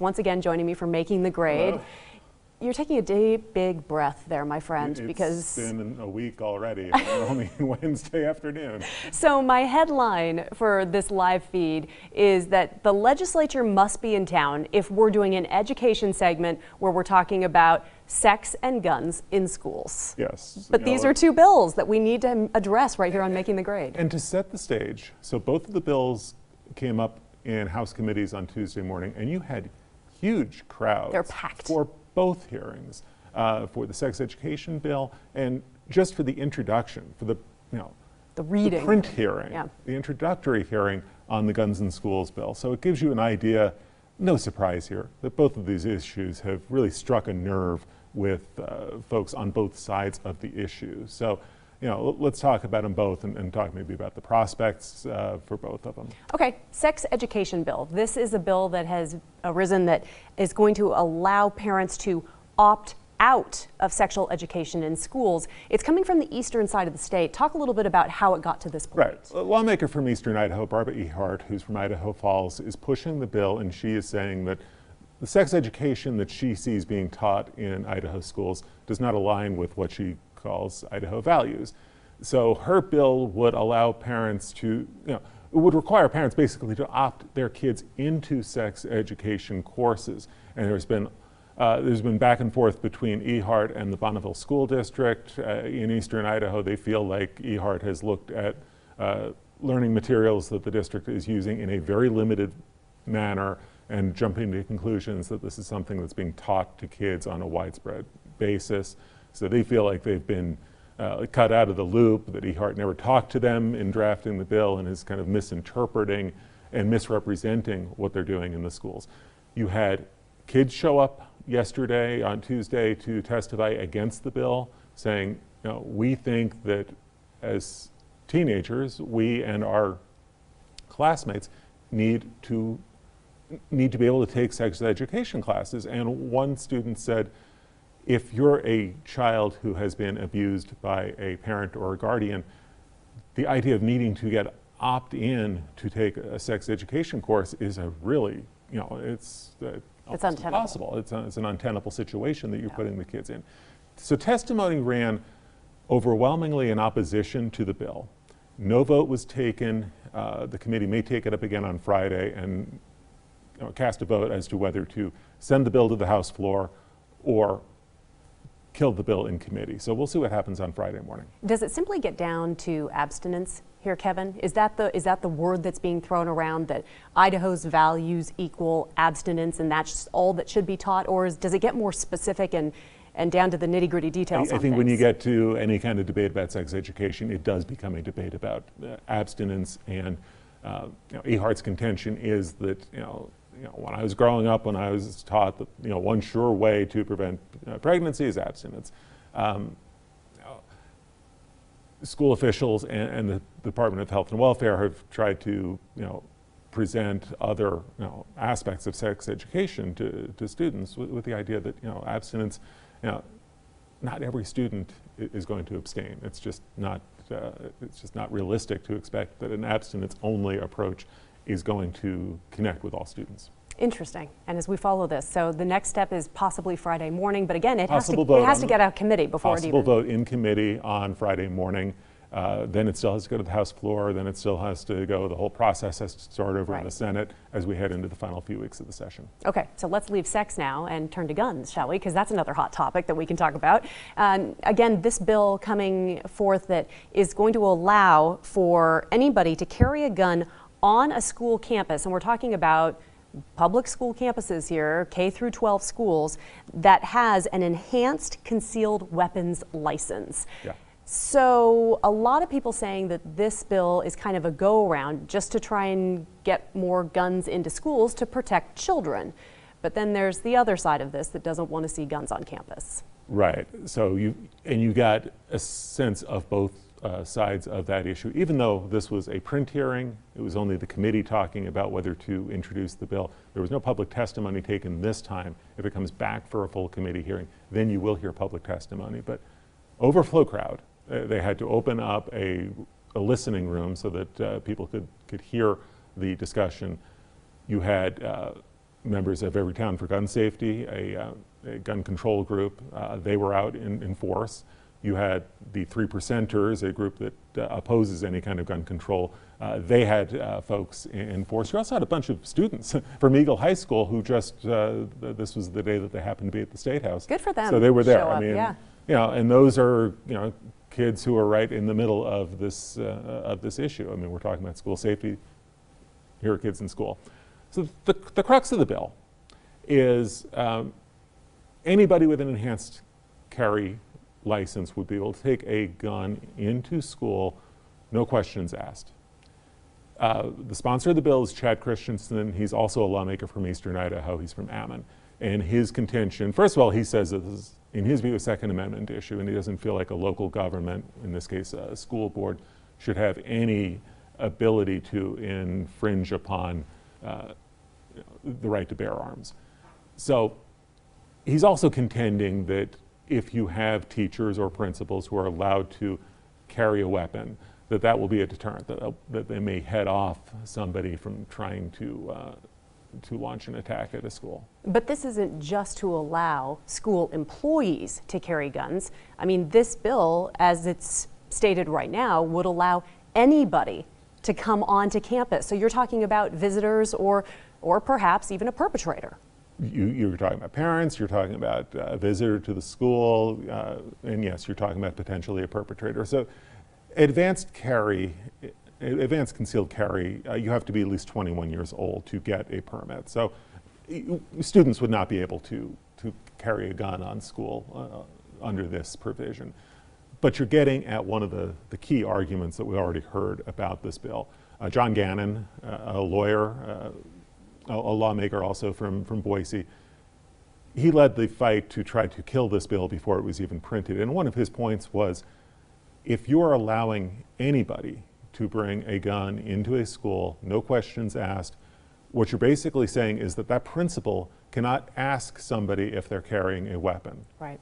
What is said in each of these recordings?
once again joining me for Making the Grade. Hello. You're taking a deep, big breath there, my friend, It's been a week already. We're only Wednesday afternoon. So my headline for this live feed is that the legislature must be in town if we're doing an education segment where we're talking about sex and guns in schools. Yes. But these are two bills that we need to address right here on Making the Grade. And to set the stage, so both of the bills came up in House committees on Tuesday morning, and you had huge crowds. They're packed. For both hearings, for the sex education bill and just for the introduction, for the the reading, the print hearing, yeah. The introductory hearing on the Guns in Schools bill. So it gives you an idea, no surprise here, that both of these issues have really struck a nerve with folks on both sides of the issue. So, let's talk about them both and talk maybe about the prospects for both of them. Okay, sex education bill. This is a bill that has arisen that is going to allow parents to opt out of sexual education in schools. It's coming from the eastern side of the state. Talk a little bit about how it got to this point. Right. A lawmaker from eastern Idaho, Barbara Ehart, who's from Idaho Falls, is pushing the bill, and she is saying that the sex education that she sees being taught in Idaho schools does not align with what she calls Idaho values. So her bill would allow parents to, it would require parents basically to opt their kids into sex education courses. And there's been back and forth between Ehart and the Bonneville School District. In eastern Idaho, they feel like Ehart has looked at learning materials that the district is using in a very limited manner and jumping to conclusions that this is something that's being taught to kids on a widespread basis. So they feel like they've been cut out of the loop, that Ehart never talked to them in drafting the bill and is kind of misinterpreting and misrepresenting what they're doing in the schools. You had kids show up yesterday on Tuesday to testify against the bill, saying, we think that as teenagers, we and our classmates need to be able to take sex education classes. And one student said, if you're a child who has been abused by a parent or a guardian, the idea of needing to opt in to take a sex education course is a really, it's impossible. It's an untenable situation that you're putting the kids in. So testimony ran overwhelmingly in opposition to the bill. No vote was taken. The committee may take it up again on Friday and cast a vote as to whether to send the bill to the House floor or kill the bill in committee. So we'll see what happens on Friday morning. Does it simply get down to abstinence here, Kevin? Is that the word that's being thrown around, that Idaho's values equal abstinence and that's all that should be taught? Or does it get more specific and down to the nitty-gritty details? I think when you get to any kind of debate about sex education, it does become a debate about abstinence. And Ehart's contention is that when I was growing up, when I was taught that one sure way to prevent pregnancy is abstinence. School officials and the Department of Health and Welfare have tried to present other aspects of sex education to students with the idea that abstinence, not every student is going to abstain. It's just not realistic to expect that an abstinence only approach is going to connect with all students. Interesting. And as we follow this, so the next step is possibly Friday morning, but again, it has to get out of committee before it even. Possible vote in committee on Friday morning. Then it still has to go to the House floor. Then it still has to go, the whole process has to start over in the Senate as we head into the final few weeks of the session. Okay, so let's leave sex now and turn to guns, shall we? Because that's another hot topic that we can talk about. Again, this bill coming forth that is going to allow for anybody to carry a gun on a school campus, and we're talking about public school campuses here, K through 12 schools, that has an enhanced concealed weapons license. Yeah. So a lot of people saying that this bill is kind of a go-around just to try and get more guns into schools to protect children. But then there's the other side of this that doesn't want to see guns on campus. Right. So you got a sense of both sides of that issue. Even though this was a print hearing, it was only the committee talking about whether to introduce the bill. There was no public testimony taken this time. If it comes back for a full committee hearing, then you will hear public testimony. But overflow crowd. They had to open up a listening room so that people could hear the discussion. You had members of Every Town for Gun Safety, a gun control group. They were out in force. You had the 3%ers, a group that opposes any kind of gun control. They had folks in force. You also had a bunch of students from Eagle High School who just, this was the day that they happened to be at the State House. Good for them. So they were there. Show up, I mean, yeah. you know, and those are, you know, kids who are right in the middle of this issue. I mean, we're talking about school safety. Here are kids in school. So the crux of the bill is anybody with an enhanced carry license would be able to take a gun into school, no questions asked. The sponsor of the bill is Chad Christensen. He's also a lawmaker from Eastern Idaho. He's from Ammon. And his contention, first of all, he says that this is, in his view, a Second Amendment issue, and he doesn't feel like a local government, in this case a school board, should have any ability to infringe upon the right to bear arms. So he's also contending that if you have teachers or principals who are allowed to carry a weapon, that will be a deterrent, that they may head off somebody from trying to launch an attack at a school. But this isn't just to allow school employees to carry guns. I mean, this bill, as it's stated right now, would allow anybody to come onto campus. So you're talking about visitors or perhaps even a perpetrator. You're talking about parents, you're talking about a visitor to the school, and yes, you're talking about potentially a perpetrator. So advanced concealed carry, you have to be at least 21 years old to get a permit. So students would not be able to carry a gun on school under this provision. But you're getting at one of the key arguments that we already heard about this bill. John Gannon, a lawyer, a lawmaker also from Boise, he led the fight to try to kill this bill before it was even printed. And one of his points was, if you are allowing anybody to bring a gun into a school, no questions asked, what you're basically saying is that that principal cannot ask somebody if they're carrying a weapon. Right.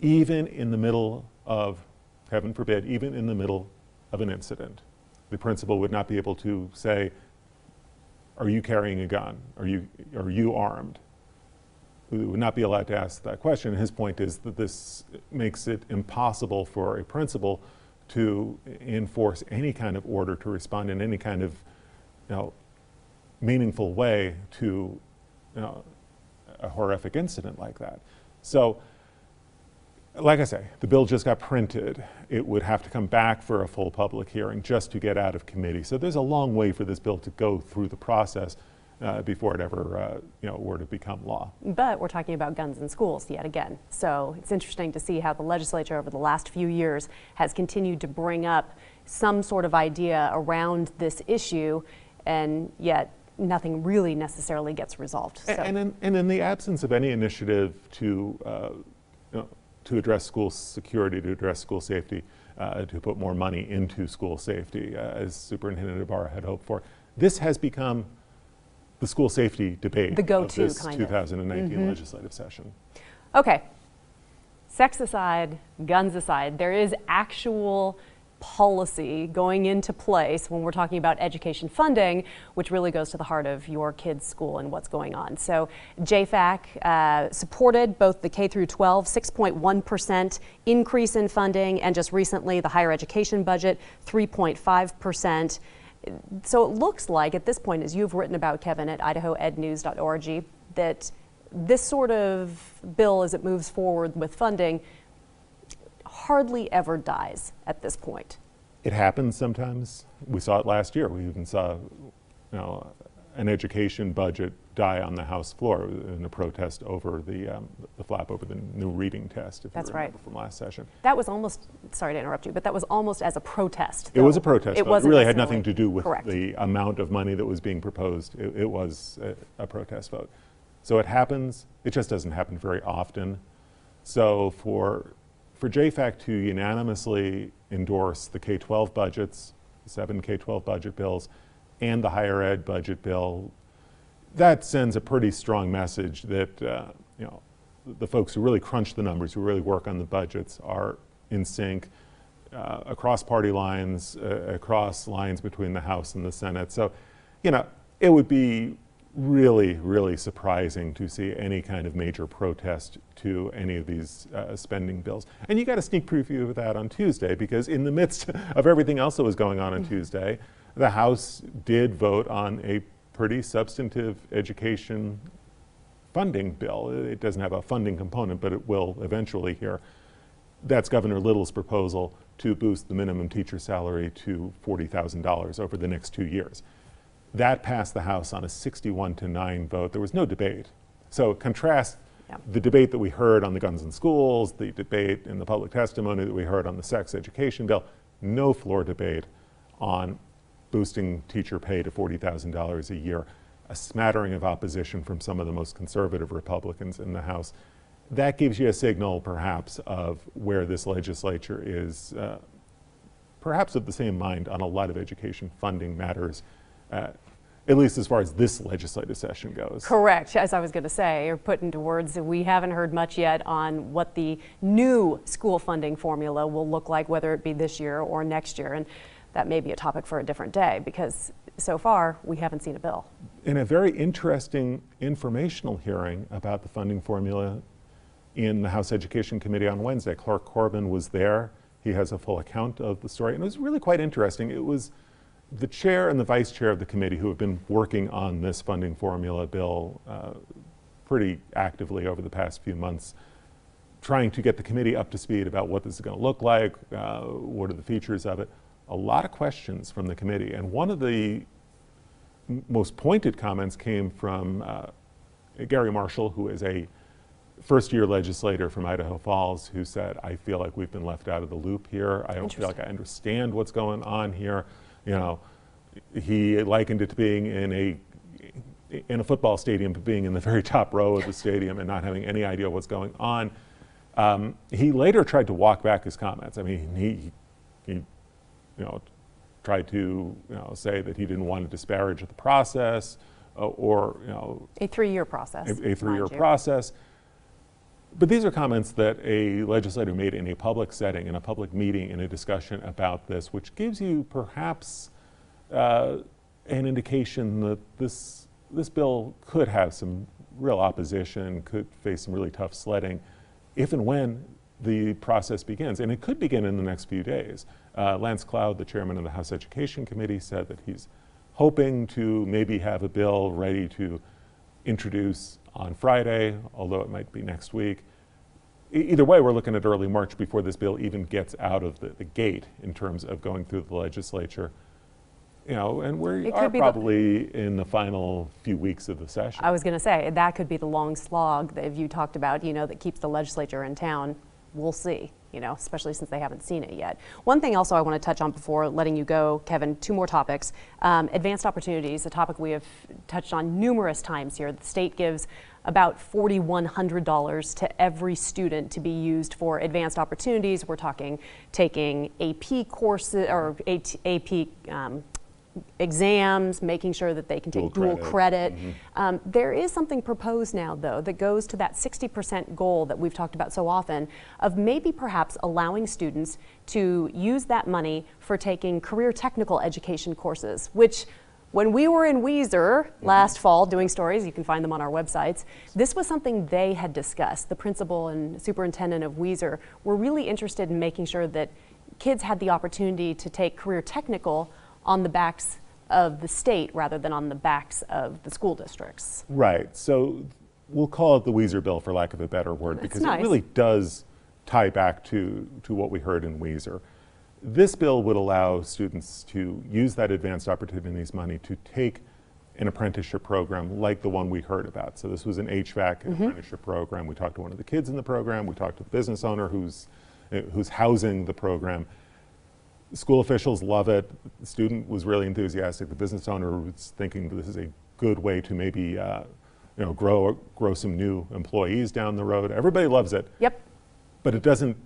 Even in the middle of, heaven forbid, even in the middle of an incident. The principal would not be able to say, are you carrying a gun? Are you armed? We would not be allowed to ask that question. His point is that this makes it impossible for a principal to enforce any kind of order, to respond in any kind of, you know, meaningful way to, you know, a horrific incident like that. So, like I say, the bill just got printed. It would have to come back for a full public hearing just to get out of committee. So there's a long way for this bill to go through the process before it ever were to become law. But we're talking about guns in schools yet again. So it's interesting to see how the legislature over the last few years has continued to bring up some sort of idea around this issue, and yet nothing really necessarily gets resolved. So. And in the absence of any initiative to address school security, to address school safety, to put more money into school safety, as Superintendent Ibarra had hoped for, this has become the school safety debate the go-to of this kind 2019 legislative session. Okay, sex aside, guns aside, there is actual policy going into place when we're talking about education funding, which really goes to the heart of your kid's school and what's going on. So JFAC supported both the K through 12 6.1% increase in funding, and just recently the higher education budget 3.5%. So it looks like at this point, as you've written about, Kevin, at idahoednews.org, that this sort of bill, as it moves forward with funding, hardly ever dies at this point. It happens sometimes. We saw it last year. We even saw, an education budget die on the House floor in a protest over the flap over the new reading test. If That's you remember right. From last session. That was almost, sorry to interrupt you, but that was almost as a protest. It was a protest. It vote. It really had nothing to do with correct. the amount of money that was being proposed. It was a protest vote. So it happens. It just doesn't happen very often. So for JFAC to unanimously endorse the K-12 budgets, 7 K-12 budget bills, and the higher ed budget bill, that sends a pretty strong message that the folks who really crunch the numbers, who really work on the budgets, are in sync across party lines, across lines between the House and the Senate. So, it would be really, really surprising to see any kind of major protest to any of these spending bills. And you got a sneak preview of that on Tuesday, because in the midst of everything else that was going on Tuesday, the House did vote on a pretty substantive education funding bill. It doesn't have a funding component, but it will eventually here. That's Governor Little's proposal to boost the minimum teacher salary to $40,000 over the next 2 years. That passed the House on a 61-9 vote. There was no debate. So contrast the debate that we heard on the guns in schools, the debate in the public testimony that we heard on the sex education bill, no floor debate on boosting teacher pay to $40,000 a year, a smattering of opposition from some of the most conservative Republicans in the House. That gives you a signal, perhaps, of where this legislature is perhaps of the same mind on a lot of education funding matters, at least as far as this legislative session goes. Correct, as I was going to say, or put into words, we haven't heard much yet on what the new school funding formula will look like, whether it be this year or next year. And that may be a topic for a different day, because so far we haven't seen a bill. In a very interesting informational hearing about the funding formula in the House Education Committee on Wednesday, Clark Corbin was there. He has a full account of the story, and it was really quite interesting. It was the chair and the vice chair of the committee who have been working on this funding formula bill pretty actively over the past few months, trying to get the committee up to speed about what this is going to look like, what are the features of it. A lot of questions from the committee, and one of the most pointed comments came from Gary Marshall, who is a first-year legislator from Idaho Falls, who said, I feel like we've been left out of the loop here. I don't feel like I understand what's going on here. You know, he likened it to being in a football stadium, but being in the very top row of the stadium and not having any idea what's going on. He later tried to walk back his comments. I mean, he tried to say that he didn't want to disparage the process or a 3-year process. A 3-year process. But these are comments that a legislator made in a public setting, in a public meeting, in a discussion about this, which gives you perhaps an indication that this bill could have some real opposition, could face some really tough sledding if and when the process begins. And it could begin in the next few days. Lance Cloud, the chairman of the House Education Committee, said that he's hoping to maybe have a bill ready to introduce on Friday, although it might be next week. Either way, we're looking at early March before this bill even gets out of the gate in terms of going through the legislature. And we are probably in the final few weeks of the session. I was going to say, that could be the long slog that you talked about, that keeps the legislature in town. We'll see, especially since they haven't seen it yet. One thing also I want to touch on before letting you go, Kevin, 2 more topics. Advanced opportunities, a topic we have touched on numerous times here. The state gives about $4,100 to every student to be used for advanced opportunities. We're talking taking AP courses or AP exams, making sure that they can take dual credit. There is something proposed now, though, that goes to that 60% goal that we've talked about so often of maybe perhaps allowing students to use that money for taking career technical education courses, which when we were in Weiser last fall doing stories, you can find them on our websites, this was something they had discussed. The principal and superintendent of Weiser were really interested in making sure that kids had the opportunity to take career technical on the backs of the state rather than on the backs of the school districts. Right. So we'll call it the Weiser bill, for lack of a better word, because it really does tie back to what we heard in Weiser. This bill would allow students to use that advanced opportunities money to take an apprenticeship program like the one we heard about. So this was an HVAC apprenticeship program. We talked to one of the kids in the program. We talked to the business owner who's housing the program. School officials love it. The student was really enthusiastic. The business owner was thinking that this is a good way to maybe grow some new employees down the road. Everybody loves it. Yep. But it doesn't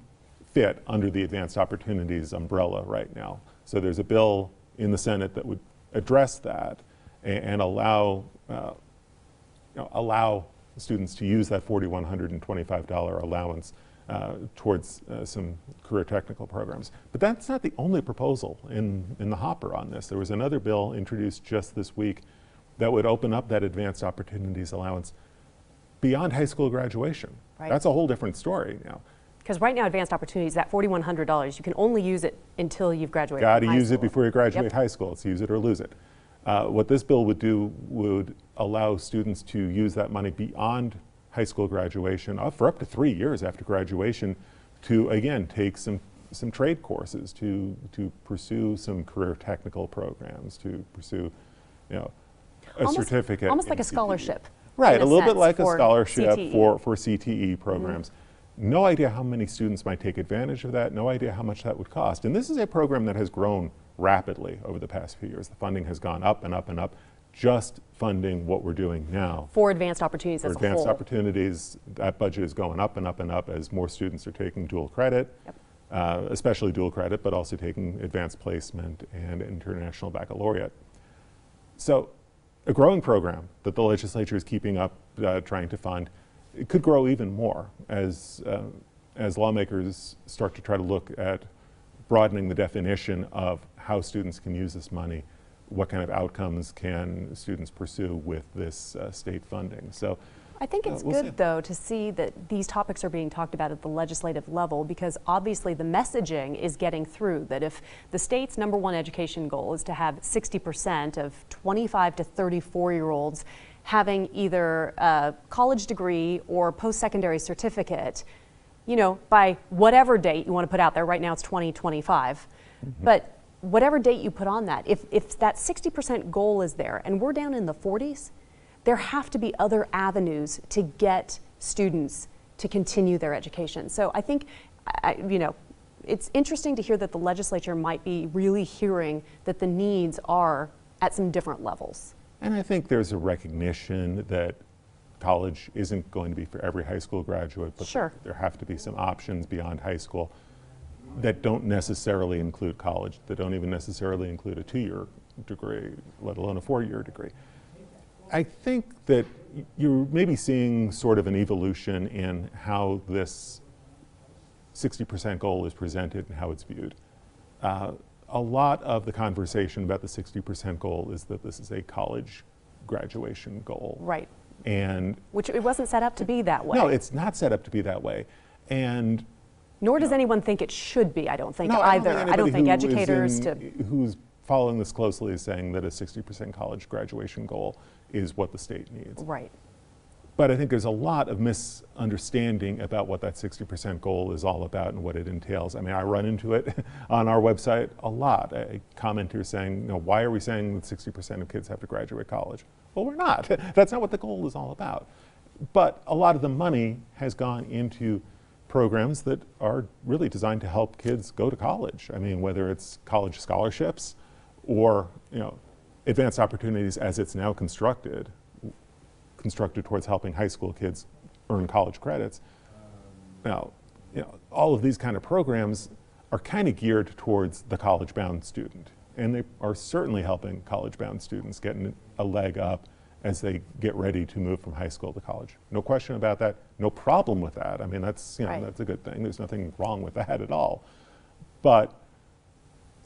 fit under the advanced opportunities umbrella right now. So there's a bill in the Senate that would address that and allow students to use that $4,125 allowance towards some career technical programs. But that's not the only proposal in the hopper on this. There was another bill introduced just this week that would open up that advanced opportunities allowance beyond high school graduation. Right. That's a whole different story now. Because right now, advanced opportunities, that $4,100, you can only use it until you've graduated Got to from high use school. it before you graduate Yep. high school. It's use it or lose it. What this bill would do would allow students to use that money beyond high school graduation for up to 3 years after graduation to, again, take some trade courses, to pursue some career technical programs, to pursue, a certificate. Almost like in a scholarship. Right, in a little bit sense, like a for scholarship CTE. for CTE programs. No idea how many students might take advantage of that, no idea how much that would cost. And this is a program that has grown rapidly over the past few years. The funding has gone up and up and up, just funding what we're doing now. For advanced opportunities For as a whole. advanced opportunities, that budget is going up and up and up as more students are taking dual credit, especially dual credit, but also taking advanced placement and international baccalaureate. So a growing program that the legislature is keeping up, trying to fund. It could grow even more as lawmakers start to try to look at broadening the definition of how students can use this money, what kind of outcomes can students pursue with this state funding. So I think it's we'll good, see. though, to see that these topics are being talked about at the legislative level, because obviously the messaging is getting through that if the state's #1 education goal is to have 60% of 25 to 34-year-olds having either a college degree or post-secondary certificate, by whatever date you want to put out there. Right now it's 2025. But whatever date you put on that, if that 60% goal is there and we're down in the 40s, there have to be other avenues to get students to continue their education. So I think, it's interesting to hear that the legislature might be really hearing that the needs are at some different levels. And I think there's a recognition that college isn't going to be for every high school graduate, but Sure. there have to be some options beyond high school that don't necessarily include college, that don't even necessarily include a 2-year degree, let alone a 4-year degree. I think that you're maybe seeing sort of an evolution in how this 60% goal is presented and how it's viewed. A lot of the conversation about the 60% goal is that this is a college graduation goal. Right. And Which it wasn't set up to be that way. no, it's not set up to be that way. And Nor does anyone think it should be, I don't think, no, either. I don't think anybody educators who's following this closely is saying that a 60% college graduation goal is what the state needs. Right. But I think there's a lot of misunderstanding about what that 60% goal is all about and what it entails. I mean, I run into it on our website a lot. A commenter saying, why are we saying that 60% of kids have to graduate college? Well, we're not. That's not what the goal is all about. But a lot of the money has gone into programs that are really designed to help kids go to college. I mean, whether it's college scholarships or, advanced opportunities as it's now constructed towards helping high school kids earn college credits. Now, all of these kind of programs are kind of geared towards the college-bound student, and they are certainly helping college-bound students get a leg up as they get ready to move from high school to college. No question about that. No problem with that. I mean, that's Right. that's a good thing. There's nothing wrong with that at all. But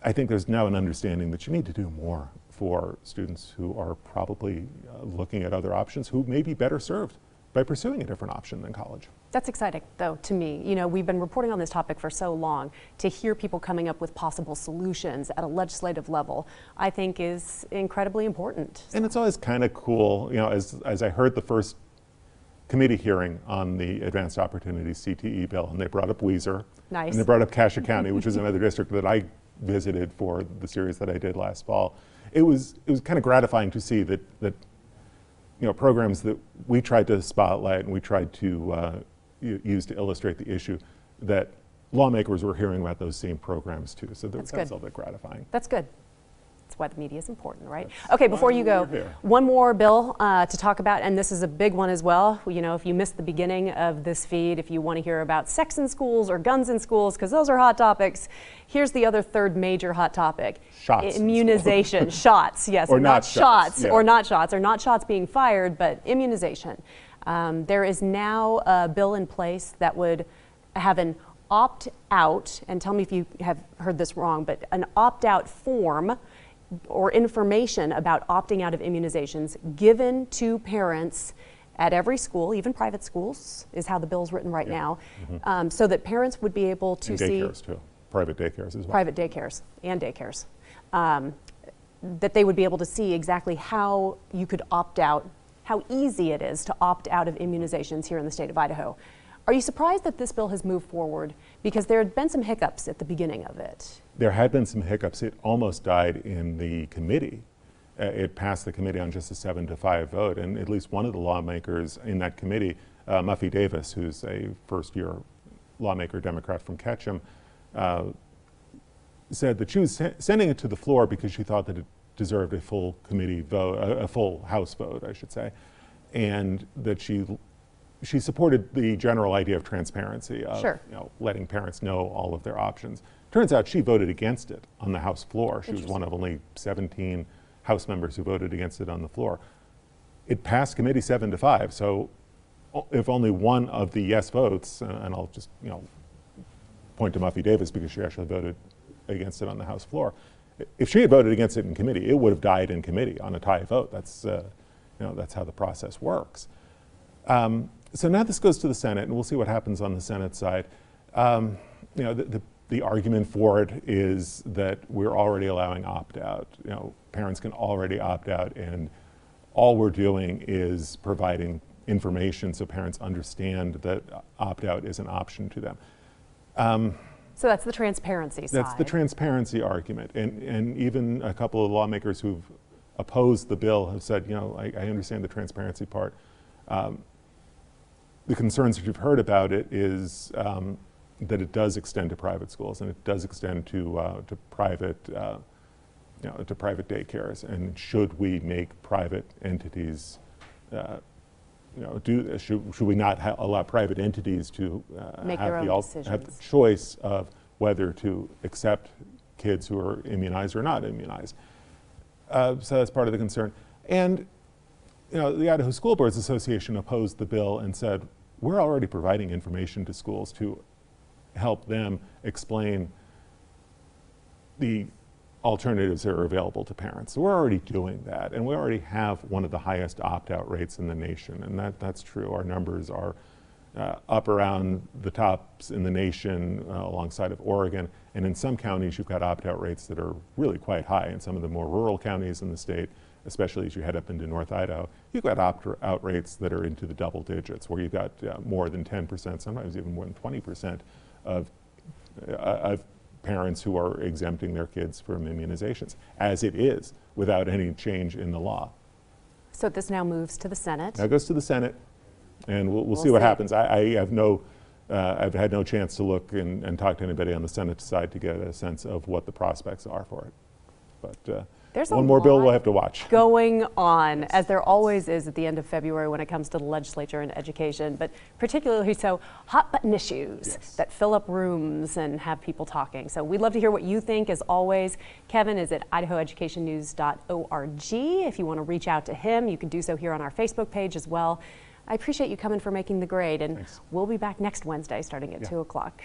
I think there's now an understanding that you need to do more for students who are probably looking at other options who may be better served by pursuing a different option than college. That's exciting, though, to me. We've been reporting on this topic for so long. To hear people coming up with possible solutions at a legislative level, I think is incredibly important. And it's always kind of cool, as I heard the first committee hearing on the Advanced Opportunities CTE bill, and they brought up Weiser. Nice. And they brought up Cassia County, which is another district that I visited for the series that I did last fall. It was kind of gratifying to see that programs that we tried to spotlight and we tried to use to illustrate the issue, that lawmakers were hearing about those same programs too. So that's a little bit gratifying. That's good. That's why the media is important, right? Okay, before you go, we're here. one more bill to talk about, and this is a big one as well. If you missed the beginning of this feed, if you want to hear about sex in schools or guns in schools, because those are hot topics, here's the other third major hot topic. Shots. Immunization. Shots, yes. Or not shots, yeah. Or not shots being fired, but immunization. There is now a bill in place that would have an opt-out, and tell me if you have heard this wrong, but an opt-out form or information about opting out of immunizations given to parents at every school, even private schools, is how the bill's written right now, so that parents would be able to and see. daycares too, private daycares as well. Private daycares and daycares. That they would be able to see exactly how you could opt out, how easy it is to opt out of immunizations here in the state of Idaho. Are you surprised that this bill has moved forward? Because there had been some hiccups at the beginning of it. There had been some hiccups. It almost died in the committee. It passed the committee on just a 7-5 vote, and at least one of the lawmakers in that committee, Muffy Davis, who's a first-year lawmaker, Democrat from Ketchum, said that she was sending it to the floor because she thought that it deserved a full committee vote, a full House vote, I should say, and that she supported the general idea of transparency, of letting parents know all of their options. Turns out she voted against it on the House floor. She was one of only 17 House members who voted against it on the floor. It passed committee 7-5, so if only one of the yes votes, and I'll just point to Muffy Davis because she actually voted against it on the House floor. If she had voted against it in committee, it would have died in committee on a tie vote. That's that's how the process works. So now this goes to the Senate, and we'll see what happens on the Senate side. The argument for it is that we're already allowing opt-out. Parents can already opt out, and all we're doing is providing information so parents understand that opt-out is an option to them. So that's the transparency side. That's the transparency argument, and even a couple of lawmakers who've opposed the bill have said, I understand the transparency part. The concerns that you've heard about it is that it does extend to private schools, and it does extend to private daycares. And should we make private entities, should we not allow private entities to make their own decisions, have the choice of whether to accept kids who are immunized or not immunized? So that's part of the concern. And the Idaho School Boards Association opposed the bill and said, we're already providing information to schools to help them explain the alternatives that are available to parents. So we're already doing that, and we already have one of the highest opt-out rates in the nation, and that's true. Our numbers are up around the tops in the nation alongside of Oregon, and in some counties you've got opt-out rates that are really quite high. In some of the more rural counties in the state, especially as you head up into North Idaho, you've got opt-out rates that are into the double digits, where you've got more than 10%, sometimes even more than 20% of parents who are exempting their kids from immunizations, as it is, without any change in the law. So this now moves to the Senate. Now it goes to the Senate, and we'll see what happens. I've had no chance to look and talk to anybody on the Senate side to get a sense of what the prospects are for it. But there's one more bill we'll have to watch. Going on, as there always is at the end of February when it comes to the legislature and education, but particularly so hot button issues that fill up rooms and have people talking. So we'd love to hear what you think. As always, Kevin is at idahoeducationnews.org. If you want to reach out to him, you can do so here on our Facebook page as well. I appreciate you coming for Making the Grade, and we'll be back next Wednesday starting at 2 o'clock.